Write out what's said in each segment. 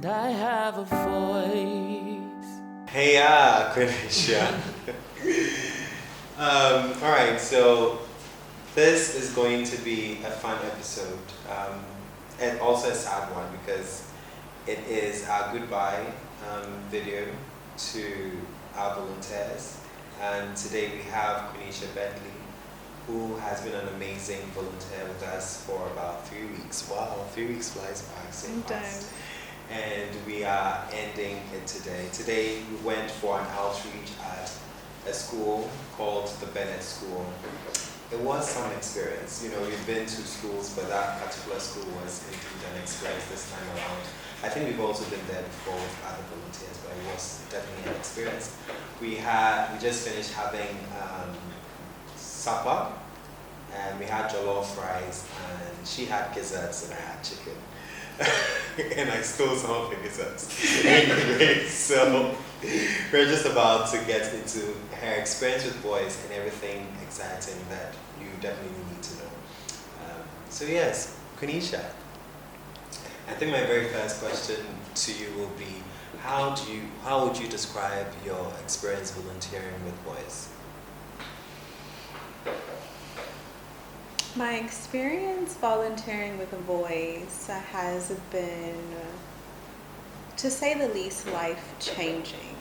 and I have a voice. Hey, Quinesha. All right, so this is going to be a fun episode, and also a sad one because it is our goodbye video to our volunteers. And today we have Quinesha Bentley, who has been an amazing volunteer with us for about 3 weeks. Wow, 3 weeks flies by so fast. And we are ending it today. Today we went for an outreach at a school called the Bennett School. It was some experience. You know, we've been to schools, but that particular school was indeed an experience this time around. I think we've also been there before with other volunteers, but it was definitely an experience. We just finished having supper, and we had jollof rice, and she had gizzards and I had chicken. And I stole some of the gizzards. Anyway, so we're just about to get into her experience with VOIICE and everything exciting that you definitely need to know. So yes, Quinesha, I think my very first question to you will be, how would you describe your experience volunteering with VOIICE? My experience volunteering with VOIICE has been, to say the least, life-changing.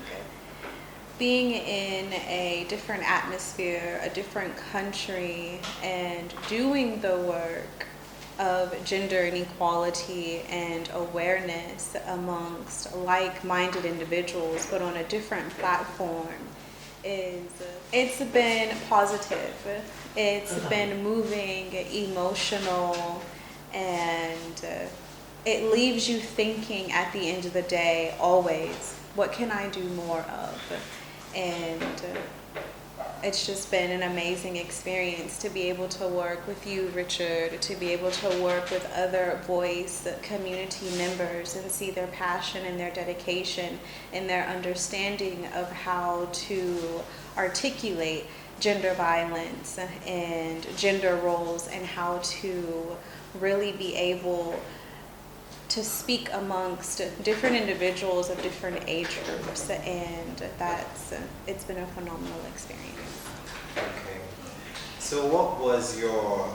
Being in a different atmosphere, a different country, and doing the work of gender inequality and awareness amongst like-minded individuals, but on a different platform, it's been positive. It's been moving, emotional, and it leaves you thinking at the end of the day, always, what can I do more of? And it's just been an amazing experience to be able to work with you, Richard, to be able to work with other VOIICE community members and see their passion and their dedication and their understanding of how to articulate gender violence and gender roles and how to really be able to speak amongst different individuals of different age groups, and it's been a phenomenal experience. Okay. So what was your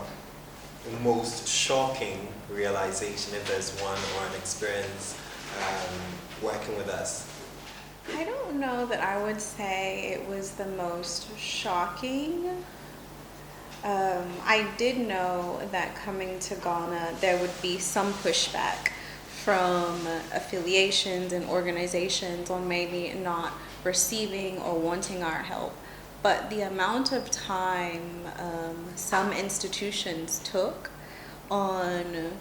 most shocking realization, if there's one, or an experience working with us? I don't know that I would say it was the most shocking. I did know that coming to Ghana, there would be some pushback from affiliations and organizations on maybe not receiving or wanting our help. But the amount of time some institutions took on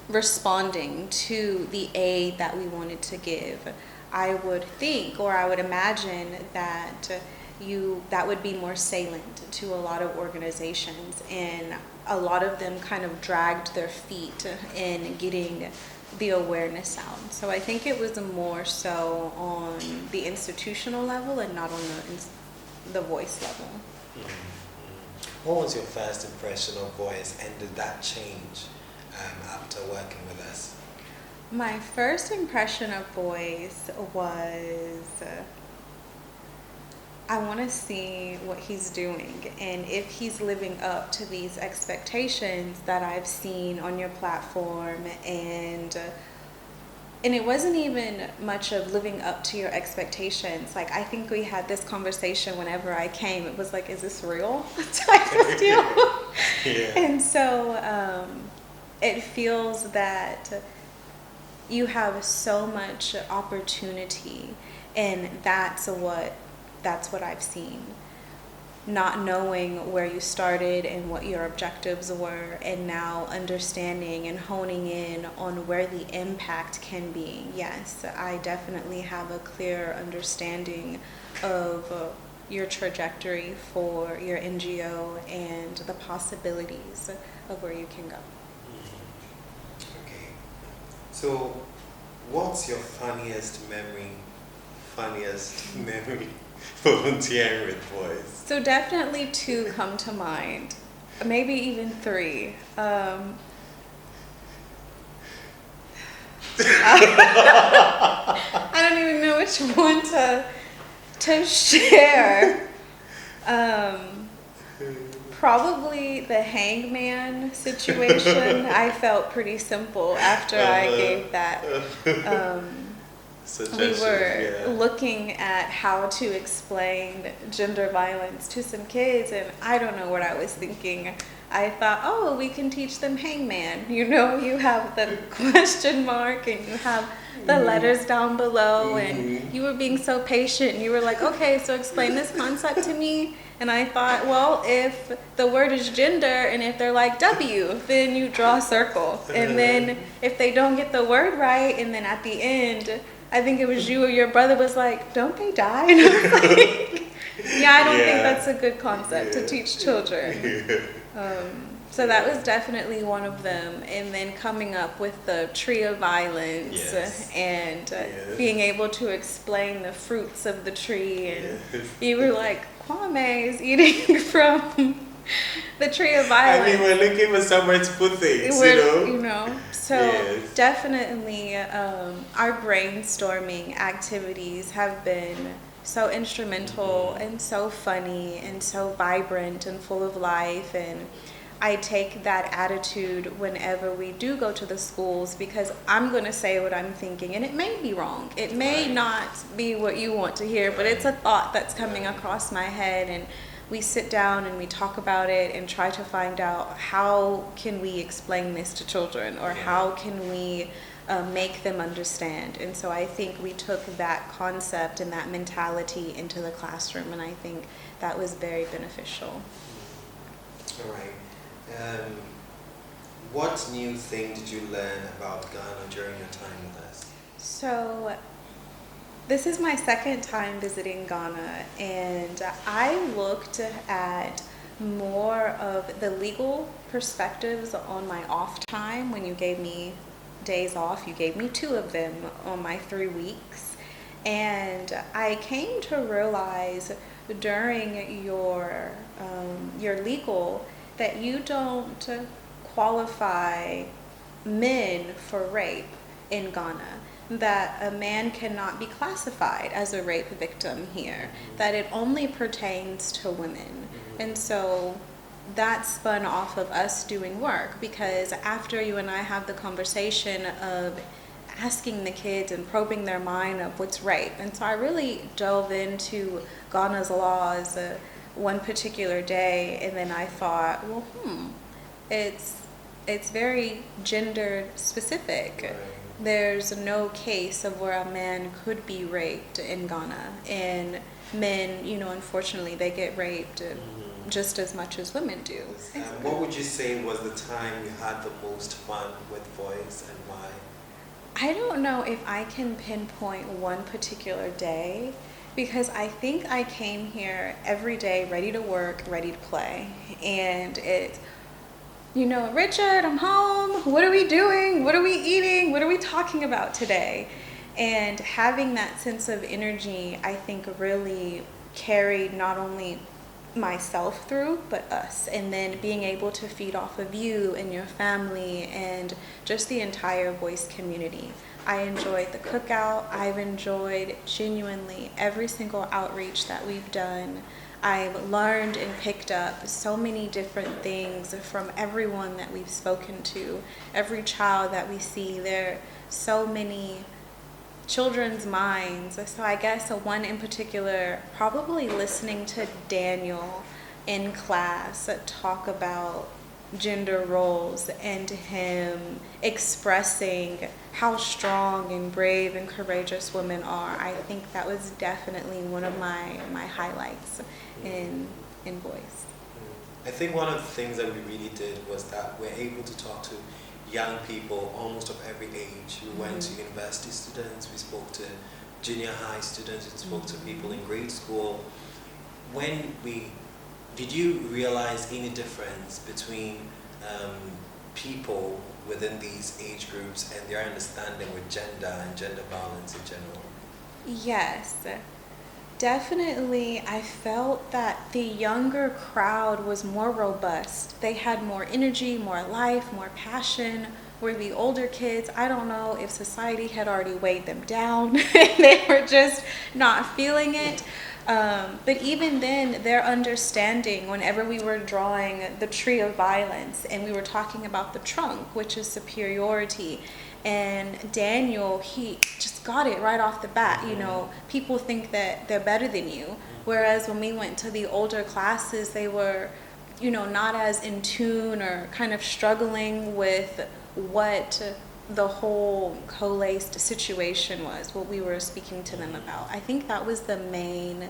responding to the aid that we wanted to give, I would think, or I would imagine that that would be more salient to a lot of organizations, and a lot of them kind of dragged their feet in getting the awareness out. So I think it was more so on the institutional level and not on the VOICE level. Mm-hmm. What was your first impression of VOICE, and did that change after working with us? My first impression of VOICE was, I want to see what he's doing and if he's living up to these expectations that I've seen on your platform. And it wasn't even much of living up to your expectations. Like, I think we had this conversation whenever I came. It was like, is this real? type of deal. Yeah. And so it feels that you have so much opportunity, and that's what I've seen. Not knowing where you started and what your objectives were, and now understanding and honing in on where the impact can be. Yes, I definitely have a clear understanding of your trajectory for your NGO and the possibilities of where you can go. Okay. So, what's your funniest memory volunteering with VOICE? So definitely 2 come to mind, maybe even 3. I don't even know which one to share. Probably the hangman situation. I felt pretty simple after I gave that. We were looking at how to explain gender violence to some kids, and I don't know what I was thinking. I thought, oh, we can teach them hangman. You know, you have the question mark and you have the letters down below, and you were being so patient. You were like, okay, so explain this concept to me. And I thought, well, if the word is gender and if they're like W, then you draw a circle. And then if they don't get the word right, and then at the end, I think it was you or your brother was like, don't they die? And I was like, yeah, I don't think that's a good concept to teach children. So that was definitely one of them. And then coming up with the tree of violence and being able to explain the fruits of the tree. And you were like, Kwame is eating from the tree of violence. I mean, we're looking for somewhere to put things, you know? So definitely our brainstorming activities have been so instrumental and so funny and so vibrant and full of life. And I take that attitude whenever we do go to the schools, because I'm going to say what I'm thinking, and it may be wrong. It may not be what you want to hear, but it's a thought that's coming across my head, and we sit down and we talk about it and try to find out how can we explain this to children, or how can we make them understand. And so I think we took that concept and that mentality into the classroom, and I think that was very beneficial. All right. What new thing did you learn about Ghana during your time with us? So this is my second time visiting Ghana, and I looked at more of the legal perspectives on my off time. When you gave me days off, you gave me 2 of them on my 3 weeks, and I came to realize during your legal that you don't qualify men for rape in Ghana, that a man cannot be classified as a rape victim here, that it only pertains to women. And so that spun off of us doing work, because after you and I have the conversation of asking the kids and probing their mind of what's rape, and so I really dove into Ghana's laws one particular day, and then I thought, well, it's very gender specific. Right. There's no case of where a man could be raped in Ghana, and men, unfortunately, they get raped just as much as women do. What would you say was the time you had the most fun with VOIICE, and why? I don't know if I can pinpoint one particular day, because I think I came here every day ready to work, ready to play. And it's, Richard, I'm home. What are we doing? What are we eating? What are we talking about today? And having that sense of energy, I think, really carried not only myself through, but us. And then being able to feed off of you and your family and just the entire VOICE community. I enjoyed the cookout. I've enjoyed genuinely every single outreach that we've done. I've learned and picked up so many different things from everyone that we've spoken to, every child that we see. There are so many children's minds. So I guess one in particular, probably listening to Daniel in class talk about gender roles and him expressing how strong and brave and courageous women are. I think that was definitely one of my highlights in VOICE. I think one of the things that we really did was that we're able to talk to young people almost of every age. We went to university students, we spoke to junior high students, we spoke to people in grade school. Did you realize any difference between people within these age groups and their understanding with gender and gender violence in general? Yes, definitely. I felt that the younger crowd was more robust. They had more energy, more life, more passion, were the older kids. I don't know if society had already weighed them down and they were just not feeling it. But even then, their understanding, whenever we were drawing the tree of violence and we were talking about the trunk, which is superiority, and Daniel, he just got it right off the bat. You know, people think that they're better than you. Whereas when we went to the older classes, they were, you know, not as in tune or kind of struggling with what the whole co-laced situation was, what we were speaking to them about. I think that was the main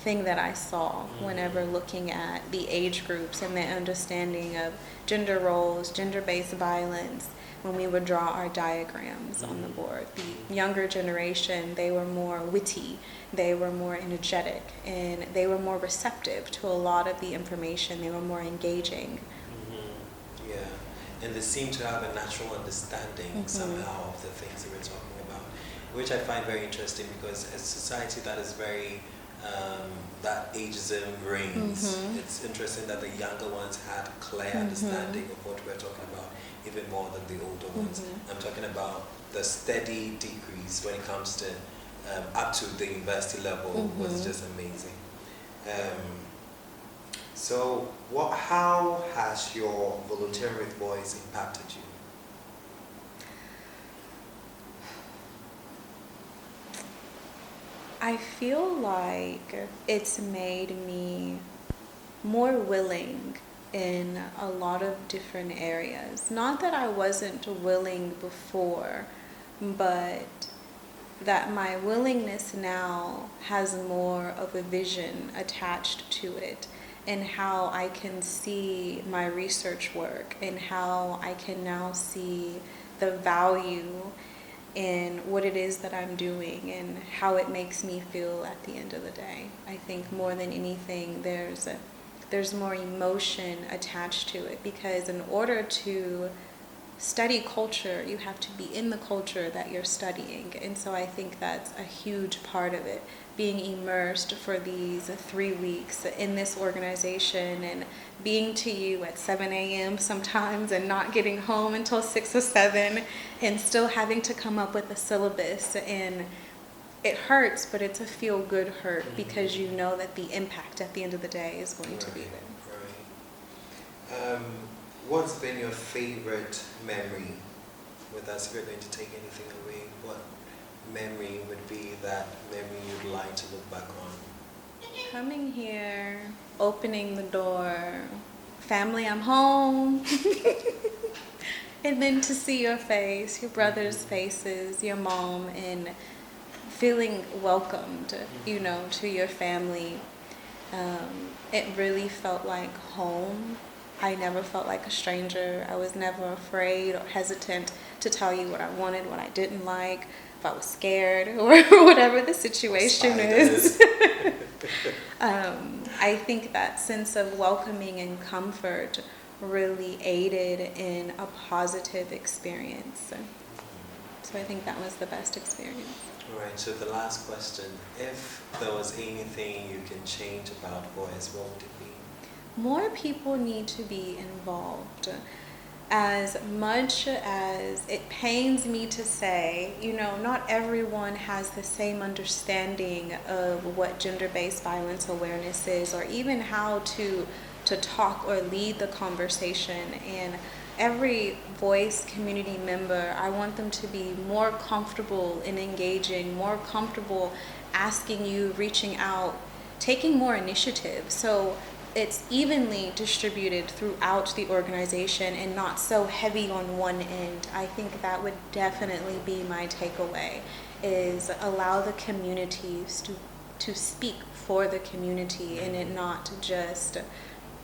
thing that I saw whenever looking at the age groups and the understanding of gender roles, gender-based violence, when we would draw our diagrams on the board. The younger generation, they were more witty, they were more energetic, and they were more receptive to a lot of the information. They were more engaging. Yeah, and they seem to have a natural understanding somehow of the things that we're talking about, which I find very interesting, because as a society that is very that ageism reigns. It's interesting that the younger ones had clear understanding of what we're talking about, even more than the older ones. I'm talking about the steady decrease when it comes to up to the university level was just amazing. So how has your volunteering with VOIICE impacted you? I feel like it's made me more willing in a lot of different areas. Not that I wasn't willing before, but that my willingness now has more of a vision attached to it, and how I can see my research work, and how I can now see the value in what it is that I'm doing and how it makes me feel at the end of the day. I think more than anything, there's more emotion attached to it, because in order to study culture, you have to be in the culture that you're studying. And so I think that's a huge part of it, being immersed for these 3 weeks in this organization, and being to you at 7 a.m. sometimes and not getting home until 6 or 7, and still having to come up with a syllabus. And it hurts, but it's a feel-good hurt, because you know that the impact at the end of the day is going to be there. Right. What's been your favorite memory with us? If you're going to take anything away, what memory would be that memory you'd like to look back on? Coming here, opening the door, family, I'm home. And then to see your face, your brother's faces, your mom, and feeling welcomed, you know, to your family. It really felt like home. I never felt like a stranger. I was never afraid or hesitant to tell you what I wanted, what I didn't like, if I was scared, or whatever the situation is. I think that sense of welcoming and comfort really aided in a positive experience. So I think that was the best experience. All right, so the last question, if there was anything you can change about VOIICE, what would it be? More people need to be involved. As much as it pains me to say, you know, not everyone has the same understanding of what gender-based violence awareness is, or even how to talk or lead the conversation. And every VOIICE community member, I want them to be more comfortable in engaging, more comfortable asking you, reaching out, taking more initiative. So it's evenly distributed throughout the organization and not so heavy on one end. I think that would definitely be my takeaway, is allow the communities to speak for the community, and it not just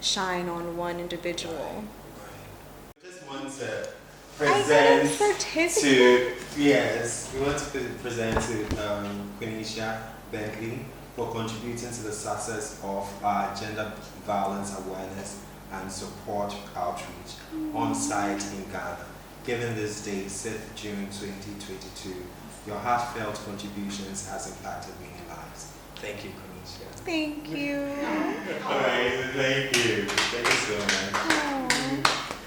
shine on one individual. Right. Just want to present to, yes, we want to present to Quinesha Bentley for contributing to the success of our gender violence awareness and support outreach on site in Ghana. Given this date, 6th June 2022, your heartfelt contributions has impacted many lives. Thank you, Quinesha. Thank you. All right, thank you. Thank you so much. Aww.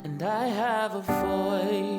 And I have a voice.